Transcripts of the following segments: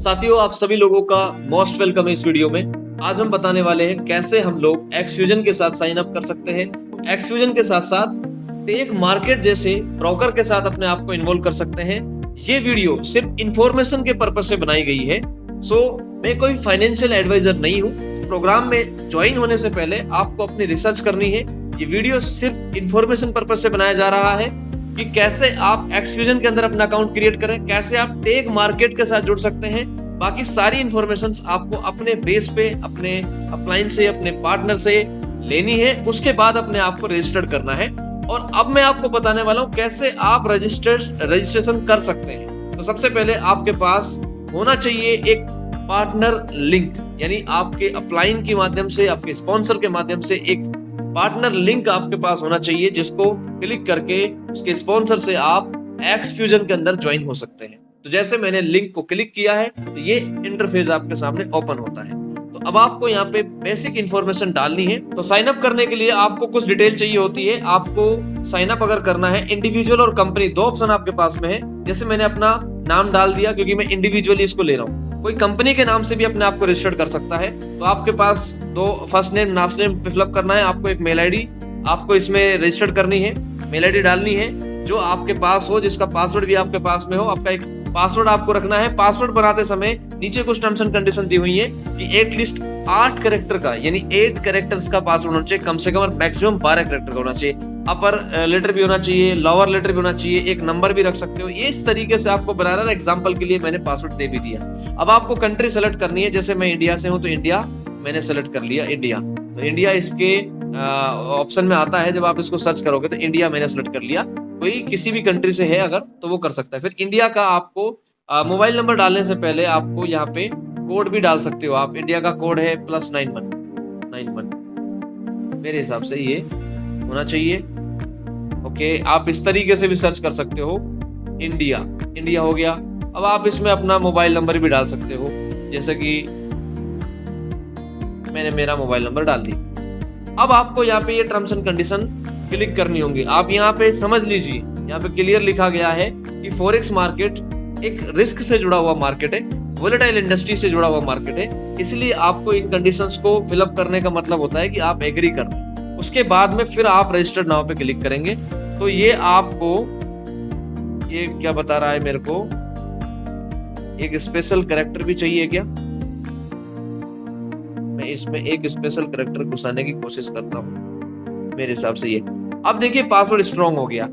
साथियों, आप सभी लोगों का मोस्ट वेलकम है इस वीडियो में। आज हम बताने वाले हैं कैसे हम लोग एक्सफ्यूजन के साथ साइन अप कर सकते हैं। एक्सफ्यूजन के साथ साथ टेक मार्केट जैसे ब्रोकर के साथ अपने आप को इन्वॉल्व कर सकते हैं। ये वीडियो सिर्फ इंफॉर्मेशन के पर्पज से बनाई गई है। मैं कोई फाइनेंशियल एडवाइजर नहीं हूँ। प्रोग्राम में ज्वाइन होने से पहले आपको अपनी रिसर्च करनी है। ये वीडियो सिर्फ इंफॉर्मेशन पर्पज से बनाया जा रहा है कि कैसे आप एक्सफ्यूजन के अंदर अपना अकाउंट क्रिएट करें, कैसे आप टेक मार्केट के साथ जुड़ सकते हैं। बाकी सारी इंफॉर्मेशन आपको अपने बेस पे, अपने अपलाइन से, अपने पार्टनर से लेनी है। उसके बाद अपने आप को रजिस्टर्ड करना है। और अब मैं आपको बताने वाला हूं कैसे आप रजिस्ट्रेशन कर सकते हैं। तो सबसे पहले आपके पास होना चाहिए एक पार्टनर लिंक, यानी आपके अपलाइन के माध्यम से, आपके स्पॉन्सर के माध्यम से एक पार्टनर लिंक आपके पास होना चाहिए, जिसको क्लिक करके उसके स्पॉन्सर से आप एक्सफ्यूजन के अंदर ज्वाइन हो सकते हैं। तो जैसे मैंने लिंक को क्लिक किया है तो ये इंटरफेस आपके सामने ओपन होता है। तो अब आपको यहाँ पे बेसिक इंफॉर्मेशन डालनी है। तो साइन अप करने के लिए आपको कुछ डिटेल चाहिए होती है। आपको साइन अप अगर करना है, इंडिविजुअल और कंपनी दो ऑप्शन आपके पास में है। जैसे मैंने अपना नाम डाल दिया क्योंकि मैं इंडिविजुअली इसको ले रहा हूँ। कोई कंपनी के नाम से भी अपने आप को रजिस्टर्ड कर सकता है। तो आपके पास दो first name last name fill up करना है। आपको एक मेल आईडी आपको इसमें रजिस्टर्ड करनी है, मेल आईडी डालनी है जो आपके पास हो, जिसका पासवर्ड भी आपके पास में हो। आपका एक पासवर्ड आपको रखना है। पासवर्ड बनाते समय नीचे कुछ टर्म्स एंड कंडीशन दी हुई है कि एटलीस्ट 8 कैरेक्टर का, यानी 8 कैरेक्टर्स का पासवर्ड होना चाहिए कम से कम, और मैक्सिमम 12 कैरेक्टर का होना चाहिए। अपर लेटर भी होना चाहिए, लोअर लेटर भी होना चाहिए, एक नंबर भी रख सकते हो। इस तरीके से आपको बनाना है। एग्जांपल के लिए मैंने पासवर्ड दे भी दिया। अब आपको कंट्री सेलेक्ट करनी है। जैसे मैं इंडिया से हूं तो इंडिया मैंने सेलेक्ट कर लिया, इंडिया। तो इंडिया इसके ऑप्शन में आता है। जब आप इसको सर्च करोगे तो इंडिया मैंने सेलेक्ट कर लिया। कोई किसी भी कंट्री से है अगर तो वो कर सकता है। फिर इंडिया का आपको मोबाइल नंबर डालने से पहले आपको यहाँ पे कोड भी डाल सकते हो आप। इंडिया का कोड है +9191। मेरे हिसाब से ये होना चाहिए। ओके, आप इस तरीके से भी सर्च कर सकते हो। इंडिया हो गया। अब आप इसमें अपना मोबाइल नंबर भी डाल सकते हो, जैसे कि मैंने मेरा मोबाइल नंबर डाल दी। अब आपको यहाँ पे ये टर्म्स एंड कंडीशन क्लिक करनी होंगी। आप यहाँ पे समझ लीजिए, यहाँ पे क्लियर लिखा गया है कि फॉरेक्स मार्केट एक रिस्क से जुड़ा हुआ मार्केट है, वोलेटाइल इंडस्ट्री से जुड़ा हुआ मार्केट है। इसलिए आपको इन कंडीशंस को फिलअप करने का मतलब होता है कि आप एग्री कर रहे हैं। उसके बाद में फिर आप रजिस्टर्ड नाउ पे क्लिक करेंगे। तो ये आपको ये क्या बता रहा है, मेरे को एक स्पेशल कैरेक्टर भी चाहिए क्या? मैं इसमें एक स्पेशल कैरेक्टर घुसाने की कोशिश करता हूँ, मेरे हिसाब से ये। अब देखिए पासवर्ड स्ट्रॉन्ग हो गया।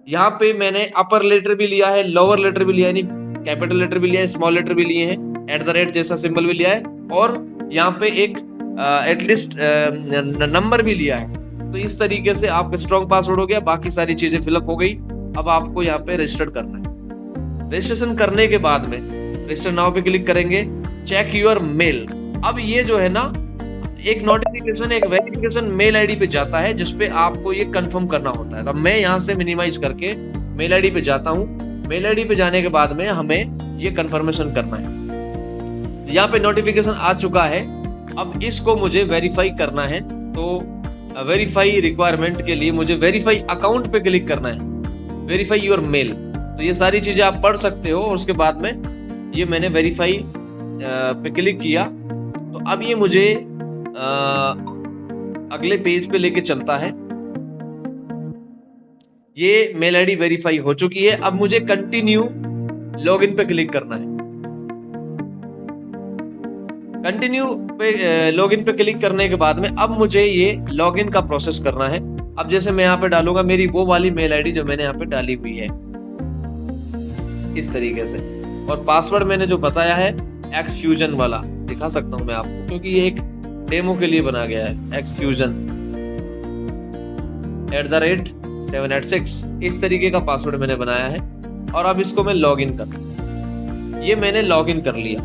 यहाँ पे मैंने अपर लेटर भी लिया है, लोअर लेटर भी लिया है, यानी कैपिटल लेटर भी लिया है, स्मॉल लेटर भी लिए हैं, @ जैसा सिंबल भी लिया है, और यहाँ पे एक एटलीस्ट नंबर भी लिया है। तो इस तरीके से आपका स्ट्रॉन्ग पासवर्ड हो गया। बाकी सारी चीजें फिलअप हो गई। अब आपको यहाँ पे रजिस्टर्ड करना है। रजिस्ट्रेशन करने के बाद में रजिस्टर नाउ पे क्लिक करेंगे, चेक योर मेल। अब ये जो है ना, एक नोटिफिकेशन, एक वेरिफिकेशन मेल आईडी पे जाता है, जिसपे आपको ये कंफर्म करना होता है। तो मैं यहाँ से मिनिमाइज करके मेल आईडी पे जाता हूँ। मेल आईडी पे जाने के बाद में हमें ये कंफर्मेशन करना है। यहाँ पे नोटिफिकेशन आ चुका है। अब इसको मुझे वेरीफाई करना है। तो वेरीफाई रिक्वायरमेंट के लिए मुझे वेरीफाई अकाउंट पे क्लिक करना है, वेरीफाई योर मेल। तो ये सारी चीजें आप पढ़ सकते हो। और उसके बाद में ये मैंने वेरीफाई पे क्लिक किया। तो अब ये मुझे अगले पेज पे लेके चलता है। ये मेल आईडी वेरीफाई हो चुकी है। अब मुझे कंटिन्यू लॉगिन पे क्लिक करना है। कंटिन्यू पे लॉगिन पे क्लिक करने के बाद में अब मुझे ये लॉगिन का प्रोसेस करना है। अब जैसे मैं यहाँ पे डालूंगा मेरी वो वाली मेल आईडी जो मैंने यहाँ पे डाली हुई है, इस तरीके से। और पासवर्ड मैंने जो बताया है एक्सफ्यूजन वाला दिखा सकता हूं मैं आपको, क्योंकि ये एक डेमो के लिए बना गया है। एक्सफ्यूजन @786, इस तरीके का पासवर्ड मैंने बनाया है। और अब इसको मैं लॉगिन कर, ये मैंने लॉगिन कर लिया।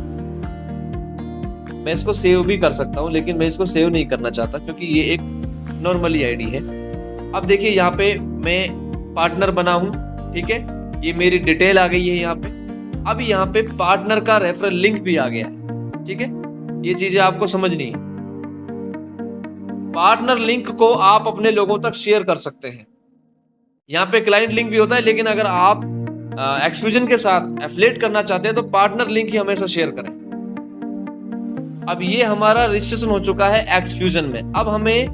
मैं इसको सेव भी कर सकता हूं, लेकिन मैं इसको सेव नहीं करना चाहता क्योंकि ये एक नॉर्मली आईडी है। अब देखिए यहाँ पे मैं पार्टनर बना हूं, ठीक है। ये मेरी डिटेल आ गई है यहाँ पे। अब यहाँ पे पार्टनर का रेफरल लिंक भी आ गया है, ठीक है। ये चीजें आपको समझनी है। पार्टनर लिंक को आप अपने लोगों तक शेयर कर सकते हैं। यहाँ पे क्लाइंट लिंक भी होता है, लेकिन अगर आप एक्सफ्यूजन के साथ एफिलिएट करना चाहते हैं तो पार्टनर लिंक ही हमेशा शेयर करें। अब ये हमारा रजिस्ट्रेशन हो चुका है एक्सफ्यूजन में। अब हमें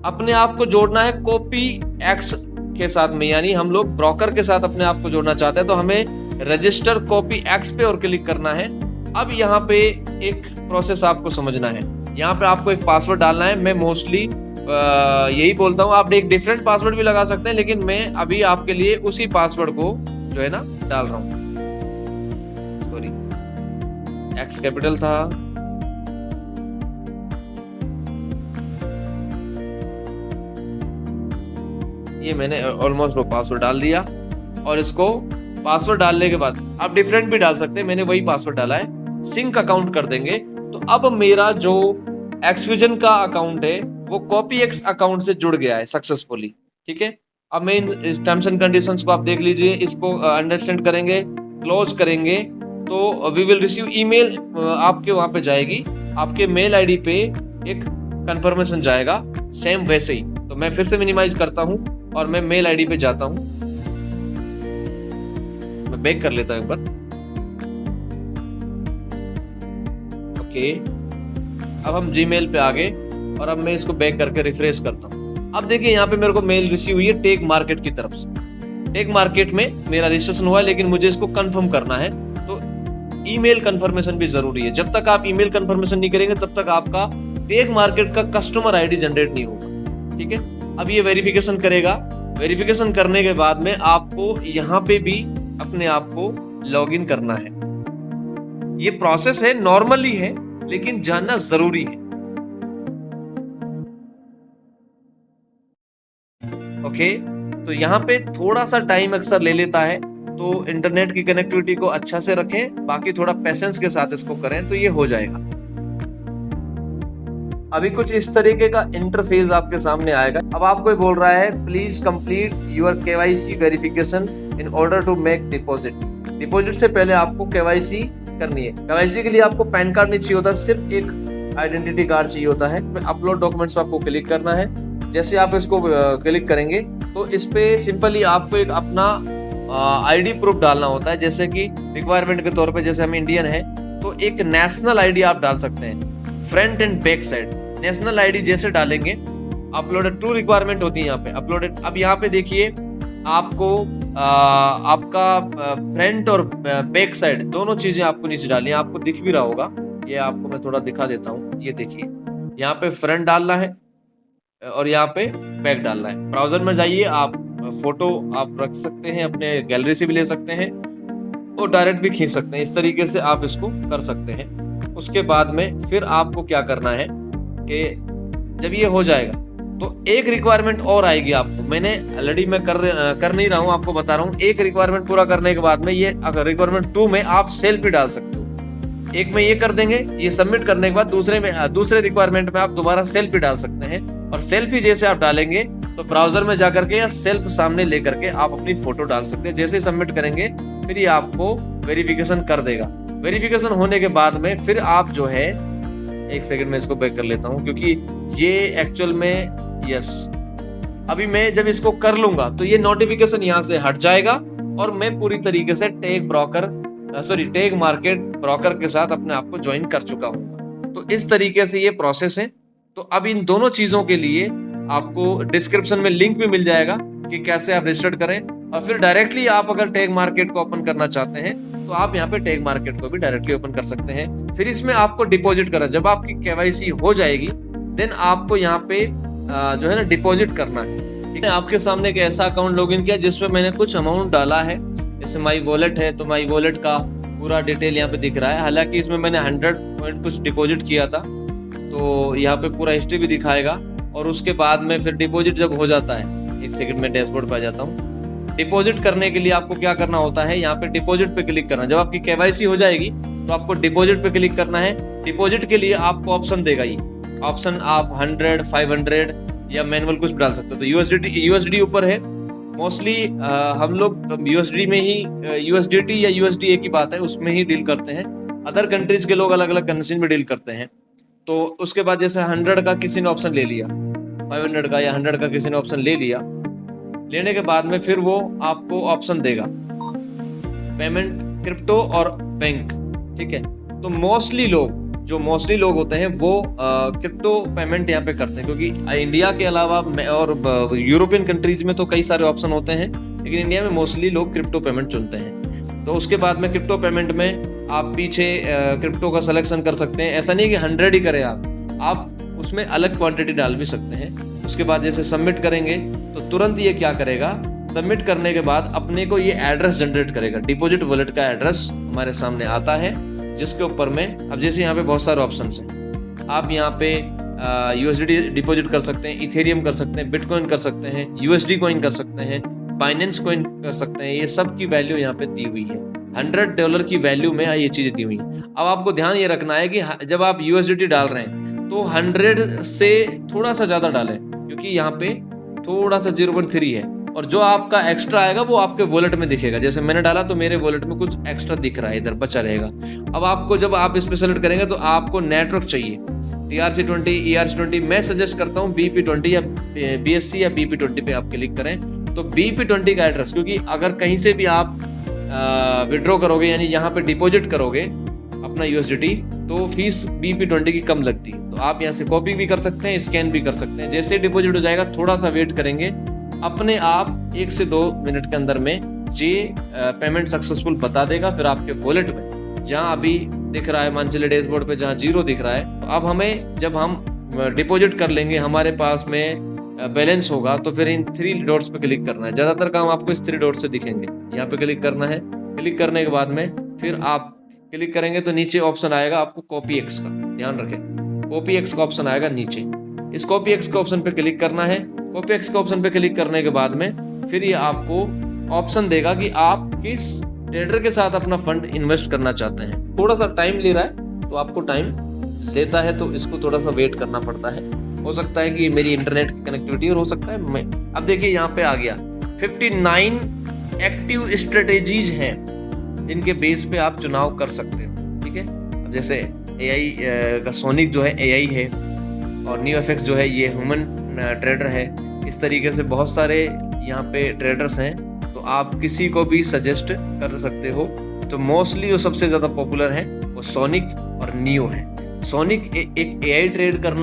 अपने आप को जोड़ना है कॉपी एक्स के साथ में, यानी हम लोग ब्रोकर के साथ अपने आप को जोड़ना चाहते हैं तो हमें रजिस्टर कॉपी एक्स पे और क्लिक करना है। अब यहाँ पे एक प्रोसेस आपको समझना है। यहाँ पे आपको एक पासवर्ड डालना है। मैं मोस्टली यही बोलता हूँ, आप एक डिफरेंट पासवर्ड भी लगा सकते हैं, लेकिन मैं अभी आपके लिए उसी पासवर्ड को जो है ना डाल रहा हूँ। सॉरी, एक्स कैपिटल था। ये मैंने ऑलमोस्ट वो पासवर्ड डाल दिया और इसको पासवर्ड डालने के बाद आप डिफरेंट भी डाल सकते हैं। मैंने वही पासवर्ड डाला है। सिंक अकाउंट कर देंगे तो अब मेरा जो एक्सफ्यूजन का अकाउंट है वो कॉपी एक्स अकाउंट से जुड़ गया है सक्सेसफुली। ठीक है, अब मैं इन टर्म्स एंड कंडीशंस को आप देख लीजिए, इसको अंडरस्टैंड करेंगे, क्लोज करेंगे तो वी विल रिसीव ईमेल आपके वहां पे जाएगी, आपके मेल आईडी पे एक कंफर्मेशन जाएगा सेम वैसे ही। तो मैं फिर से मिनिमाइज करता हूं और मैं मेल आईडी पे जाता हूं। मैं बैक कर लेता हूं एक बार। ओके, अब हम जीमेल पे आ गए और अब मैं इसको बैक करके रिफ्रेश करता हूं। अब देखिए यहाँ पे मेरे को मेल रिसीव हुई है टेक मार्केट की तरफ से। टेक मार्केट में मेरा रजिस्ट्रेशन हुआ है, लेकिन मुझे इसको कंफर्म करना है तो ईमेल कंफर्मेशन भी जरूरी है। जब तक आप ईमेल कंफर्मेशन नहीं करेंगे तब तक आपका टेक मार्केट का कस्टमर आईडी जनरेट नहीं होगा। ठीक है, अब ये वेरिफिकेशन करेगा। वेरिफिकेशन करने के बाद में आपको यहाँ पे भी अपने आप को लॉगिन करना है। ये प्रोसेस है, नॉर्मली है, लेकिन जानना जरूरी है। ओके, तो यहाँ पे थोड़ा सा टाइम अक्सर ले लेता है, तो इंटरनेट की कनेक्टिविटी को अच्छा से रखें, बाकी थोड़ा पेशेंस के साथ इसको करें तो ये हो जाएगा। अभी कुछ इस तरीके का इंटरफेस आपके सामने आएगा। अब आपको बोल रहा है please complete your KYC verification in order to make deposit. Deposit से पहले आपको केवाईसी करनी है। केवाईसी के लिए आपको पैन कार्ड नहीं चाहिए होता, सिर्फ एक आइडेंटिटी कार्ड चाहिए होता है। अपलोड डॉक्यूमेंट्स पे आपको क्लिक करना है। जैसे आप इसको क्लिक करेंगे तो इस पे सिंपली आपको एक अपना आईडी प्रूफ डालना होता है। जैसे कि रिक्वायरमेंट के तौर पे, जैसे हम इंडियन है तो एक नेशनल आईडी आप डाल सकते हैं, front end back side. National ID जैसे डालेंगे, अपलोडेड टू रिक्वायरमेंट होती है यहाँ पे अपलोडेड। अब यहाँ पे देखिए आपको आपका फ्रंट और बैक साइड दोनों चीजें आपको नीचे डालनी है। आपको दिख भी रहा होगा, ये आपको मैं थोड़ा दिखा देता हूँ। ये देखिए यहाँ पे फ्रंट डालना है और यहाँ पे बैक डालना है। ब्राउजर में जाइए, आप फोटो आप रख सकते हैं, अपने गैलरी से भी ले सकते हैं और डायरेक्ट भी खींच सकते हैं। इस तरीके से आप इसको कर सकते हैं। उसके बाद में फिर आपको क्या करना है कि जब ये हो जाएगा तो एक रिक्वायरमेंट और आएगी आपको। मैंने ऑलरेडी मैं कर नहीं रहा हूँ, आपको बता रहा हूँ। एक रिक्वायरमेंट पूरा करने के बाद में ये अगर रिक्वायरमेंट 2 में आप सेल्फी डाल सकते हो। एक में ये कर देंगे, ये सबमिट करने के बाद दूसरे रिक्वायरमेंट में आप दोबारा सेल्फी डाल सकते हैं। और सेल्फी जैसे आप डालेंगे तो ब्राउजर में जाकर के या सेल्फ सामने लेकर के आप अपनी फोटो डाल सकते हैं। जैसे ही सबमिट करेंगे फिर ये आपको वेरिफिकेशन कर देगा। वेरिफिकेशन होने के बाद में फिर आप जो है, एक सेकंड में इसको बैक कर लेता हूँ क्योंकि ये एक्चुअल में यस, अभी मैं जब इसको कर लूंगा तो ये नोटिफिकेशन यहाँ से हट जाएगा और मैं पूरी तरीके से टेक मार्केट ब्रोकर के साथ अपने आप को ज्वाइन कर चुका हूँ। तो इस तरीके से ये प्रोसेस है। तो अब इन दोनों चीजों के लिए आपको डिस्क्रिप्शन में लिंक भी मिल जाएगा कि कैसे आप रजिस्टर करें। और फिर डायरेक्टली आप अगर टेक मार्केट को ओपन करना चाहते हैं तो आप यहाँ पे टेक मार्केट को भी डायरेक्टली ओपन कर सकते हैं। फिर इसमें आपको डिपॉजिट करना, जब आपकी केवाईसी हो जाएगी देन आपको यहाँ पे जो है ना डिपॉजिट करना है। ठीक है, आपके सामने एक ऐसा अकाउंट लॉगिन किया जिसमें मैंने कुछ अमाउंट डाला है। जैसे माई वॉलेट है तो माई वॉलेट का पूरा डिटेल यहाँ पे दिख रहा है। हालांकि इसमें मैंने 100 पॉइंट कुछ डिपॉजिट किया था तो यहाँ पे पूरा हिस्ट्री भी दिखाएगा। और उसके बाद में फिर डिपॉजिट जब हो जाता है, एक सेकंड में डैशबोर्ड पे आ जाता हूँ। डिपॉजिट करने के लिए आपको क्या करना होता है, यहाँ पे डिपॉजिट पे क्लिक करना। जब आपकी केवाईसी हो जाएगी तो आपको डिपॉजिट पे क्लिक करना है। डिपॉजिट के लिए आपको ऑप्शन देगा, ये ऑप्शन आप 100, 500 या मैनुअल कुछ डाल सकते हो। तो यूएसडी ऊपर है। मोस्टली हम लोग यूएसडी में ही, यूएसडीटी या यूएसडी एक ही बात है, उसमें ही डील करते हैं। अदर कंट्रीज के लोग अलग अलग करेंसी में डील करते हैं। तो उसके बाद जैसे 100 का किसी ने ऑप्शन ले लिया, 500 का या 100 का किसी ने ऑप्शन ले लिया, लेने के बाद में फिर वो आपको ऑप्शन देगा पेमेंट, क्रिप्टो और बैंक, ठीक है। तो मोस्टली लोग होते हैं वो क्रिप्टो पेमेंट यहाँ पे करते हैं, क्योंकि इंडिया के अलावा और यूरोपियन कंट्रीज में तो कई सारे ऑप्शन होते हैं, लेकिन इंडिया में मोस्टली लोग क्रिप्टो पेमेंट चुनते हैं। तो उसके बाद में क्रिप्टो पेमेंट में आप पीछे क्रिप्टो का सिलेक्शन कर सकते हैं। ऐसा नहीं है कि 100 ही करें आप उसमें अलग क्वांटिटी डाल भी सकते हैं। उसके बाद जैसे सबमिट करेंगे तो तुरंत ये क्या करेगा, सबमिट करने के बाद अपने को ये एड्रेस जनरेट करेगा। डिपॉजिट वॉलेट का एड्रेस हमारे सामने आता है, जिसके ऊपर में अब जैसे यहाँ पे बहुत सारे ऑप्शंस हैं। आप यहाँ पे USDT डिपॉजिट कर सकते हैं, इथेरियम कर सकते हैं, बिटकॉइन कर सकते हैं, USD कॉइन कर सकते हैं, बाइनेंस कॉइन कर सकते हैं। ये सब की वैल्यू यहाँ पे दी हुई है। $100 की वैल्यू में ये चीज़ें दी हुई हैं। अब आपको ध्यान ये रखना है कि जब आप USDT डाल रहे हैं तो 100 से थोड़ा सा ज़्यादा डालें, क्योंकि यहाँ पे थोड़ा सा 0.3 है, और जो आपका एक्स्ट्रा आएगा वो आपके वॉलेट में दिखेगा। जैसे मैंने डाला तो मेरे वॉलेट में कुछ एक्स्ट्रा दिख रहा है, इधर बचा रहेगा। अब आपको जब आप इस पे सेलेक्ट करेंगे तो आपको नेटवर्क चाहिए, TRC20, ERC20। मैं सजेस्ट करता हूँ BP20 या BSC या BP20 पे आप क्लिक करें। तो BP20 का एड्रेस, क्योंकि अगर कहीं से भी आप विड्रॉ करोगे, यानी यहाँ पे डिपॉजिट करोगे अपना USDT, तो फीस BP20 की कम लगती है। तो आप यहाँ से कॉपी भी कर सकते हैं, स्कैन भी कर सकते हैं। जैसे डिपॉजिट हो जाएगा थोड़ा सा वेट करेंगे, अपने आप 1 से 2 मिनट के अंदर में ये पेमेंट सक्सेसफुल बता देगा। फिर आपके वॉलेट में जहाँ अभी दिख रहा है, मान चलिए डैशबोर्ड पे जहाँ 0 दिख रहा है, तो अब हमें जब हम डिपॉजिट कर लेंगे, हमारे पास में बैलेंस होगा, तो फिर इन 3 डॉट्स पे क्लिक करना है। ज़्यादातर काम आपको इस 3 डॉट से दिखेंगे, यहाँ पे क्लिक करना है। क्लिक करने के बाद में फिर आप क्लिक करेंगे तो नीचे ऑप्शन आएगा आपको कॉपी एक्स का, ध्यान रखें, कॉपी एक्स का ऑप्शन आएगा नीचे। इस कॉपी एक्स के ऑप्शन पे क्लिक करना है। कॉपी एक्स के ऑप्शन पे क्लिक करने के बाद में फिर ये आपको ऑप्शन देगा कि आप किस ट्रेडर के साथ अपना फंड इन्वेस्ट करना चाहते हैं। थोड़ा सा टाइम ले रहा है, तो आपको टाइम लेता है तो इसको थोड़ा सा वेट करना पड़ता है। हो सकता है कि मेरी इंटरनेट की कनेक्टिविटी, और हो सकता है मैं, अब देखिए यहाँ पे आ गया 59 एक्टिव स्ट्रेटेजीज हैं जिनके बेस पे आप चुनाव कर सकते हो, ठीक है। अब जैसे AI का सोनिक जो है AI है, और NewFX जो है ये ह्यूमन ट्रेडर है। इस तरीके से बहुत सारे यहाँ पे ट्रेडर्स हैं, तो आप किसी को भी सजेस्ट कर सकते हो। तो मोस्टली जो सबसे ज़्यादा पॉपुलर है वो सोनिक और नियो है। सोनिक एक AI ट्रेडर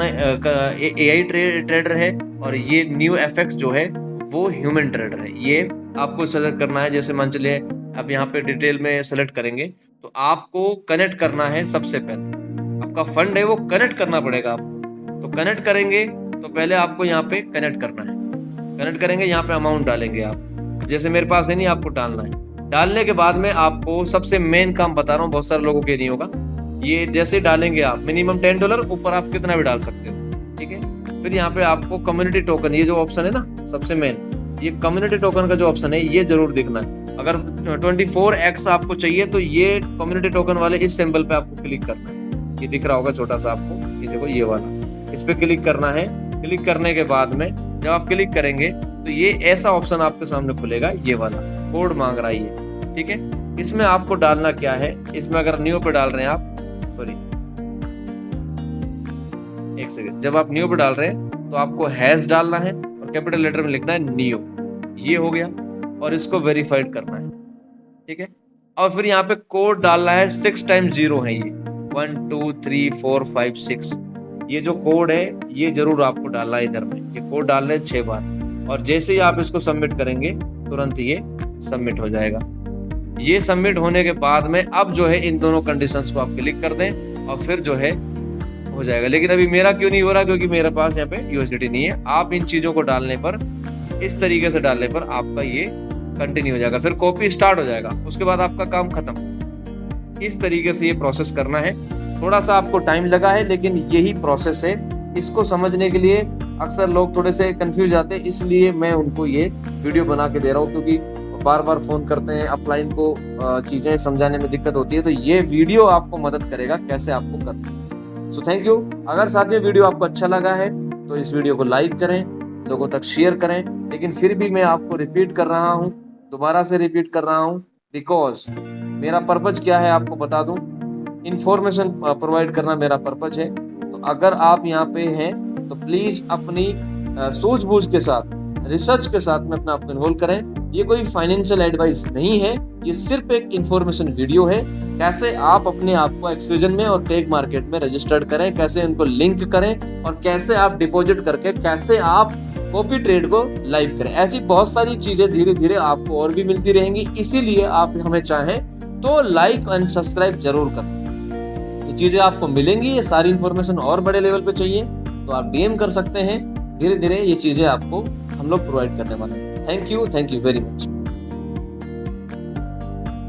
है, और ये NewFX जो है वो ह्यूमन ट्रेडर है। ये आपको सेलेक्ट करना है। जैसे मान चलिए अब यहाँ पे डिटेल में सेलेक्ट करेंगे तो आपको कनेक्ट करना है। सबसे पहले आपका फंड है वो कनेक्ट करना पड़ेगा आपको। तो कनेक्ट करेंगे तो पहले आपको यहाँ पे कनेक्ट करना है। कनेक्ट करेंगे, यहाँ पे अमाउंट डालेंगे आप, जैसे मेरे पास है नहीं, आपको डालना है। डालने के बाद में आपको सबसे मेन काम बता रहा हूँ, बहुत सारे लोगों के नहीं होगा ये। जैसे डालेंगे आप मिनिमम $10, ऊपर आप कितना भी डाल सकते हो, ठीक है। फिर यहाँ पे आपको कम्युनिटी टोकन, ये जो ऑप्शन है ना सबसे मेन, ये कम्युनिटी टोकन का जो ऑप्शन है ये जरूर देखना है। अगर 24x आपको चाहिए तो ये कम्युनिटी टोकन वाले इस सिंबल पे आपको क्लिक करना है। ये दिख रहा होगा छोटा सा आपको, ये देखो ये वाला, इस पे क्लिक करना है। क्लिक करने के बाद में जब आप क्लिक करेंगे तो ये ऐसा ऑप्शन आपके सामने खुलेगा, ये वाला कोड मांग रहा है ये, ठीक है। इसमें आपको डालना क्या है, इसमें अगर न्यू पे डाल रहे हैं आप, सॉरी एक सेकंड, जब आप न्यू पे डाल रहे हैं तो आपको हैश डालना है और कैपिटल लेटर में लिखना है न्यू, ये हो गया, और इसको वेरीफाइड करना है, ठीक है। और फिर यहाँ पे कोड डालना है, 6 टाइम्स 0 है ये, 1 2 3 4 5 6, ये जो कोड है ये जरूर आपको डालना है इधर में। ये कोड डालना है 6 बार, और जैसे ही आप इसको सबमिट करेंगे तुरंत ये सबमिट हो जाएगा। ये सबमिट होने के बाद में अब जो है इन दोनों कंडीशंस को आप क्लिक कर दें और फिर जो है हो जाएगा। लेकिन अभी मेरा क्यों नहीं हो रहा, क्योंकि मेरे पास यहाँ पे USDT नहीं है। आप इन चीज़ों को डालने पर, इस तरीके से डालने पर आपका ये कंटिन्यू हो जाएगा, फिर कॉपी स्टार्ट हो जाएगा, उसके बाद आपका काम खत्म। इस तरीके से ये प्रोसेस करना है। थोड़ा सा आपको टाइम लगा है, लेकिन यही प्रोसेस है। इसको समझने के लिए अक्सर लोग थोड़े से कंफ्यूज आते हैं, इसलिए मैं उनको ये वीडियो बना के दे रहा हूँ, क्योंकि बार बार फ़ोन करते हैं, अपलाइन को चीज़ें समझाने में दिक्कत होती है। तो ये वीडियो आपको मदद करेगा कैसे आपको करना है। So thank you. अगर साथियों वीडियो आपको अच्छा लगा है तो इस वीडियो को लाइक करें, लोगों तक शेयर करें। लेकिन फिर भी मैं आपको रिपीट कर रहा हूँ, दोबारा से रिपीट कर रहा हूँ, बिकॉज मेरा पर्पज क्या है आपको बता दूँ, इन्फॉर्मेशन प्रोवाइड करना मेरा पर्पज है। तो अगर आप यहाँ पे हैं तो प्लीज़ अपनी सूझबूझ के साथ, रिसर्च के साथ में अपना आप इन्वॉल्व करें। ये कोई फाइनेंशियल एडवाइस नहीं है, ये सिर्फ एक इंफॉर्मेशन वीडियो है। कैसे आप अपने आप को एक्सफ्यूजन में और टेक मार्केट में रजिस्टर्ड करें, कैसे उनको लिंक करें और कैसे आप डिपॉजिट करके कैसे आप कॉपी ट्रेड को लाइव करें। ऐसी बहुत सारी चीजें धीरे धीरे आपको और भी मिलती रहेंगी, इसीलिए आप हमें चाहें तो लाइक एंड सब्सक्राइब जरूर करें। ये चीजें आपको मिलेंगी, ये सारी इन्फॉर्मेशन और बड़े लेवल पे चाहिए तो आप डीएम कर सकते हैं। धीरे धीरे ये चीजें आपको हम लोग प्रोवाइड करने वाले हैं। Thank you very much.